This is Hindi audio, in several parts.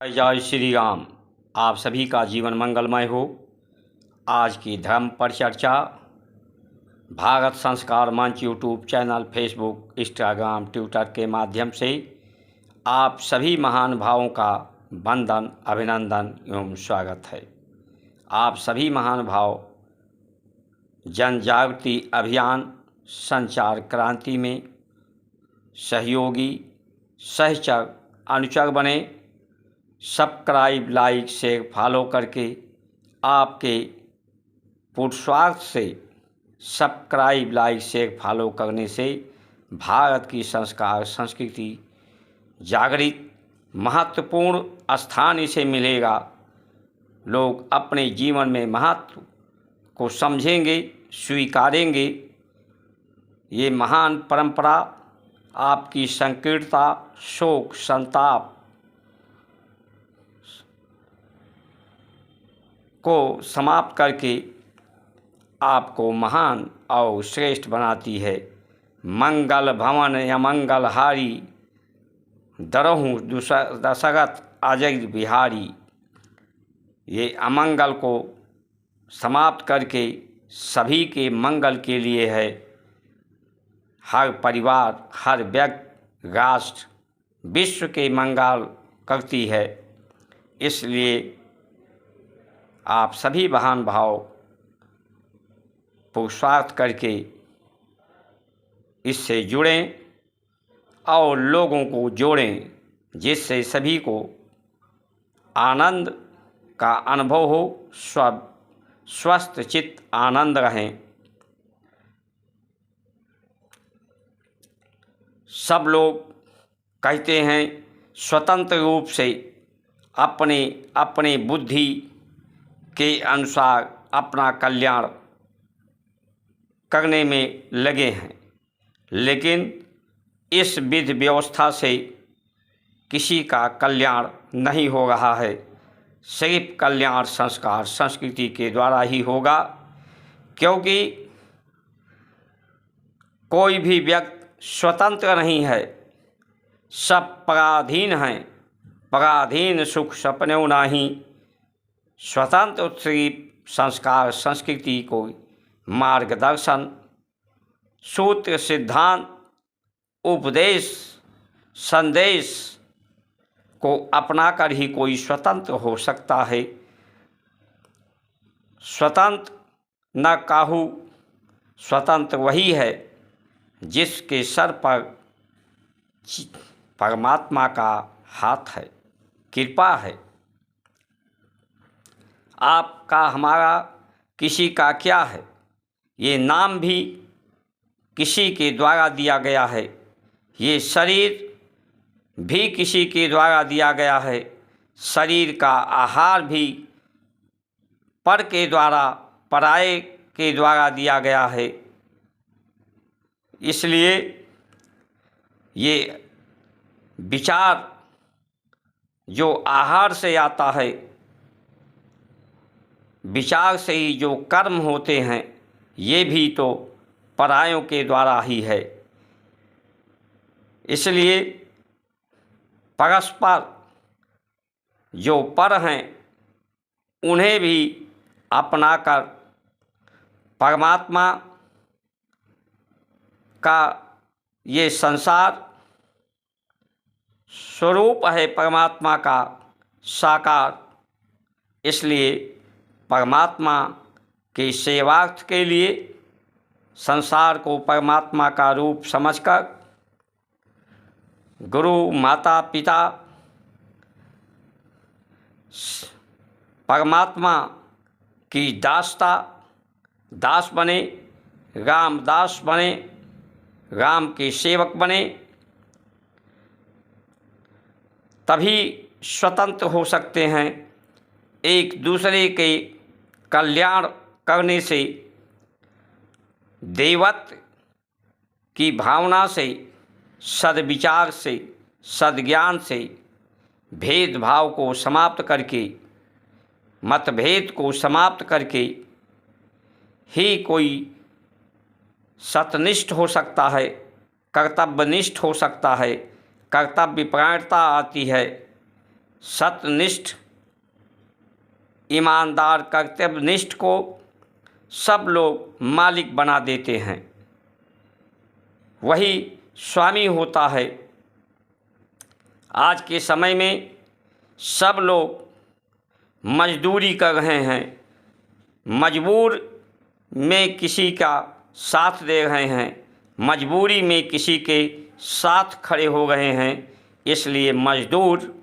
जय श्री राम। आप सभी का जीवन मंगलमय हो। आज की धर्म पर चर्चा भारत संस्कार मंच YouTube channel, Facebook, Instagram, Twitter के माध्यम से आप सभी महान भावों का वंदन, अभिनंदन एवं स्वागत है। आप सभी महान भाव जन जागृति अभियान संचार क्रांति में सहयोगी, सहचर, अनुचर बने। सब्सक्राइब, लाइक, शेयर, फॉलो करके आपके पुरुषार्थ से सब्सक्राइब, लाइक, शेयर, फॉलो करने से भारत की संस्कार संस्कृति जागृत महत्वपूर्ण स्थान इसे मिलेगा। लोग अपने जीवन में महत्व को समझेंगे, स्वीकारेंगे। ये महान परंपरा आपकी संकीर्णता, शोक, संताप को समाप्त करके आपको महान और श्रेष्ठ बनाती है। मंगल भवन अमंगल हारी, दरहूँ दशरथ अजय बिहारी। ये अमंगल को समाप्त करके सभी के मंगल के लिए है। हर परिवार, हर व्यक्ति, राष्ट्र, विश्व के मंगल करती है। इसलिए आप सभी महान भाव पुरुषार्थ करके इससे जुड़ें और लोगों को जोड़ें, जिससे सभी को आनंद का अनुभव हो, स्वस्थ चित्त आनंद रहें। सब लोग कहते हैं स्वतंत्र रूप से अपने अपने बुद्धि के अनुसार अपना कल्याण करने में लगे हैं, लेकिन इस विधि व्यवस्था से किसी का कल्याण नहीं हो रहा है। सिर्फ कल्याण संस्कार संस्कृति के द्वारा ही होगा, क्योंकि कोई भी व्यक्ति स्वतंत्र नहीं है। सब पराधीन हैं। पराधीन सुख सपने नाही। स्वतंत्र सिर्फ संस्कार संस्कृति को मार्गदर्शन, सूत्र, सिद्धांत, उपदेश, संदेश को अपनाकर ही कोई स्वतंत्र हो सकता है। स्वतंत्र न काहू, स्वतंत्र वही है जिसके सर पर परमात्मा का हाथ है, कृपा है। आपका, हमारा, किसी का क्या है? ये नाम भी किसी के द्वारा दिया गया है। ये शरीर भी किसी के द्वारा दिया गया है। शरीर का आहार भी पर के द्वारा, पराये के द्वारा दिया गया है। इसलिए ये विचार जो आहार से आता है, विचार से ही जो कर्म होते हैं, ये भी तो परायों के द्वारा ही है। इसलिए परस्पर जो पर हैं उन्हें भी अपनाकर परमात्मा का ये संसार स्वरूप है, परमात्मा का साकार। इसलिए परमात्मा के सेवार्थ के लिए संसार को परमात्मा का रूप समझकर गुरु, माता, पिता परमात्मा की दास बने, रामदास बने, राम के सेवक बने, तभी स्वतंत्र हो सकते हैं। एक दूसरे के कल्याण करने से, देवत्व की भावना से, सद्विचार से, सद्ज्ञान से भेदभाव को समाप्त करके, मतभेद को समाप्त करके ही कोई सत्यनिष्ठ हो सकता है, कर्तव्यनिष्ठ हो सकता है, कर्तव्य परायणता आती है। सत्यनिष्ठ, ईमानदार, कर्तव्यनिष्ठ को सब लोग मालिक बना देते हैं, वही स्वामी होता है। आज के समय में सब लोग मजदूरी कर रहे हैं, मजबूर में किसी का साथ दे रहे हैं, मजबूरी में किसी के साथ खड़े हो रहे हैं। इसलिए मजदूर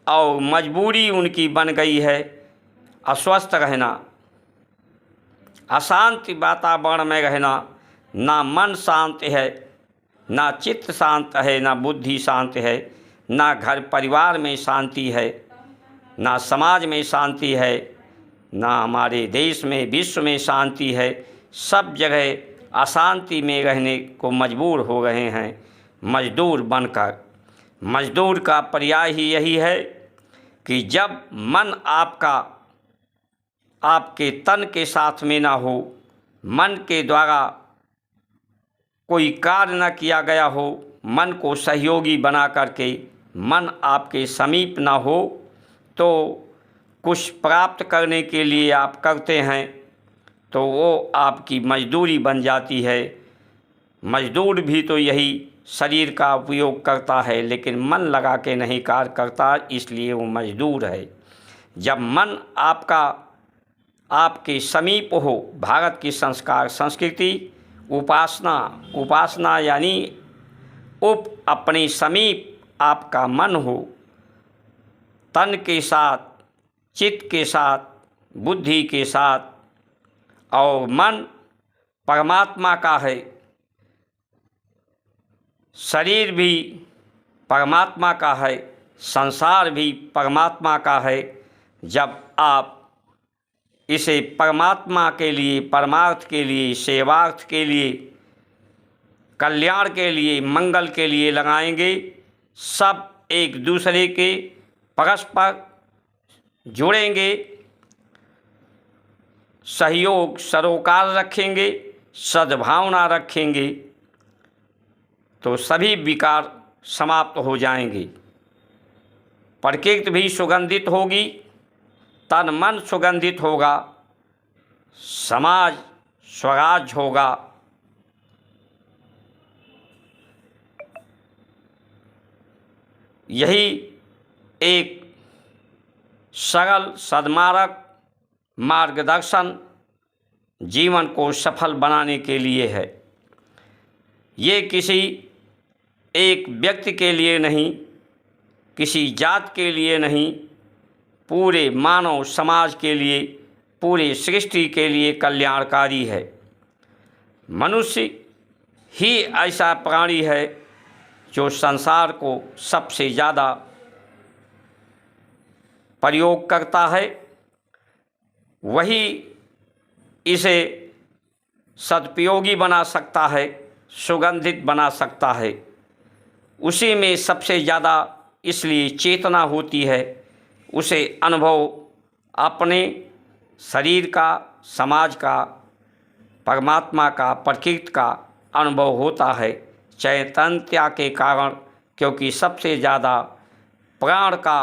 और मजबूरी उनकी बन गई है अस्वस्थ रहना, अशांति वातावरण में रहना। ना मन शांत है, ना चित्त शांत है, ना बुद्धि शांत है, ना घर परिवार में शांति है, ना समाज में शांति है, ना हमारे देश में विश्व में शांति है। सब जगह अशांति में रहने को मजबूर हो रहे हैं मजदूर बनकर। मजदूर का पर्याय ही यही है कि जब मन आपका आपके तन के साथ में ना हो, मन के द्वारा कोई कार्य न किया गया हो, मन को सहयोगी बना करके मन आपके समीप ना हो, तो कुछ प्राप्त करने के लिए आप करते हैं तो वो आपकी मजदूरी बन जाती है। मजदूर भी तो यही शरीर का उपयोग करता है, लेकिन मन लगा के नहीं कार्य करता, इसलिए वो मजदूर है। जब मन आपका आपके समीप हो, भारत की संस्कार संस्कृति उपासना यानी अपने समीप आपका मन हो, तन के साथ, चित्त के साथ, बुद्धि के साथ, और मन परमात्मा का है, शरीर भी परमात्मा का है, संसार भी परमात्मा का है। जब आप इसे परमात्मा के लिए, परमार्थ के लिए, सेवार्थ के लिए, कल्याण के लिए, मंगल के लिए लगाएंगे, सब एक दूसरे के परस्पर जुड़ेंगे, सहयोग सरोकार रखेंगे, सद्भावना रखेंगे, तो सभी विकार समाप्त हो जाएंगे। प्रकृति भी सुगंधित होगी, तन मन सुगंधित होगा, समाज स्वराज होगा। यही एक सरल सद्मार्ग मार्गदर्शन जीवन को सफल बनाने के लिए है। ये किसी एक व्यक्ति के लिए नहीं, किसी जात के लिए नहीं, पूरे मानव समाज के लिए, पूरे सृष्टि के लिए कल्याणकारी है। मनुष्य ही ऐसा प्राणी है जो संसार को सबसे ज़्यादा प्रयोग करता है, वही इसे सदुपयोगी बना सकता है, सुगंधित बना सकता है। उसी में सबसे ज़्यादा इसलिए चेतना होती है, उसे अनुभव अपने शरीर का, समाज का, परमात्मा का, प्रकृति का अनुभव होता है चैतन्यता के कारण, क्योंकि सबसे ज़्यादा प्राण का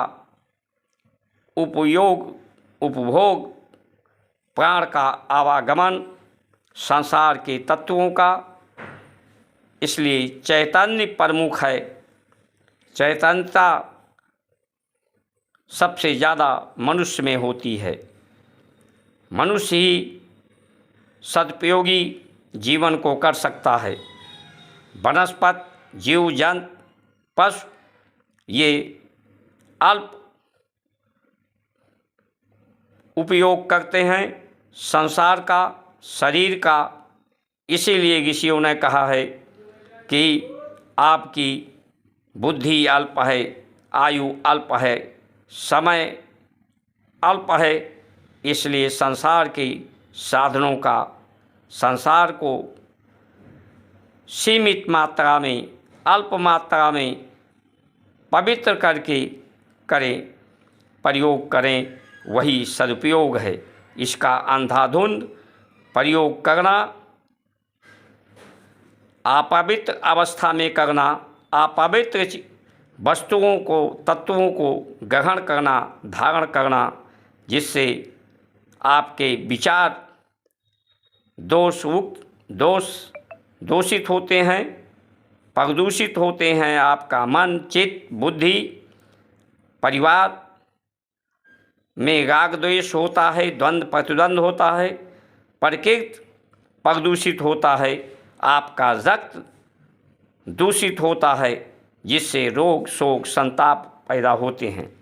उपभोग, प्राण का आवागमन संसार के तत्वों का, इसलिए चैतन्य प्रमुख है। चैतन्यता सबसे ज़्यादा मनुष्य में होती है। मनुष्य ही सदुपयोगी जीवन को कर सकता है। वनस्पति, जीव जंतु, पशु ये अल्प उपयोग करते हैं संसार का, शरीर का। इसीलिए ऋषियों ने कहा है कि आपकी बुद्धि अल्प है, आयु अल्प है, समय अल्प है, इसलिए संसार के साधनों का, संसार को सीमित मात्रा में, अल्प मात्रा में पवित्र करके करें, प्रयोग करें, वही सदुपयोग है। इसका अंधाधुंध प्रयोग करना, अपवित्र अवस्था में करना, अपवित्र वस्तुओं को, तत्वों को ग्रहण करना, धारण करना, जिससे आपके विचार दोषित होते हैं, प्रदूषित होते हैं। आपका मन, चित्त, बुद्धि, परिवार में राग द्वेष होता है, द्वंद्व प्रतिद्वंद होता है, प्रकृति प्रदूषित होता है, आपका रक्त दूषित होता है, जिससे रोग, शोक, संताप पैदा होते हैं।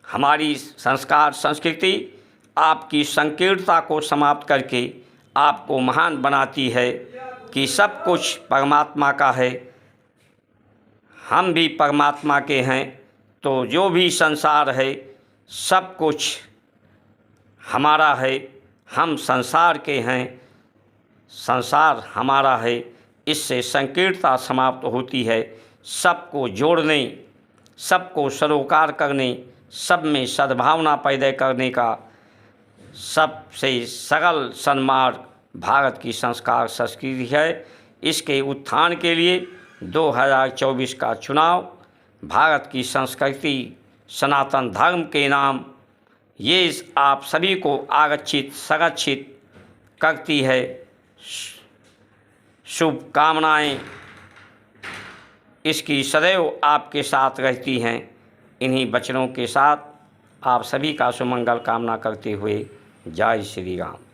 हमारी संस्कार संस्कृति आपकी संकीर्णता को समाप्त करके आपको महान बनाती है कि सब कुछ परमात्मा का है, हम भी परमात्मा के हैं। तो जो भी संसार है सब कुछ हमारा है, हम संसार के हैं, संसार हमारा है। इससे संकीर्णता समाप्त होती है। सबको जोड़ने, सबको सरोकार करने, सब में सद्भावना पैदा करने का सबसे सरल सन्मार्ग भारत की संस्कार संस्कृति है। इसके उत्थान के लिए 2024 का चुनाव भारत की संस्कृति, सनातन धर्म के नाम ये आप सभी को आरक्षित, संरक्षित करती है। शुभकामनाएं इसकी सदैव आपके साथ रहती हैं। इन्हीं वचनों के साथ आप सभी का सुमंगल कामना करते हुए जय श्री राम।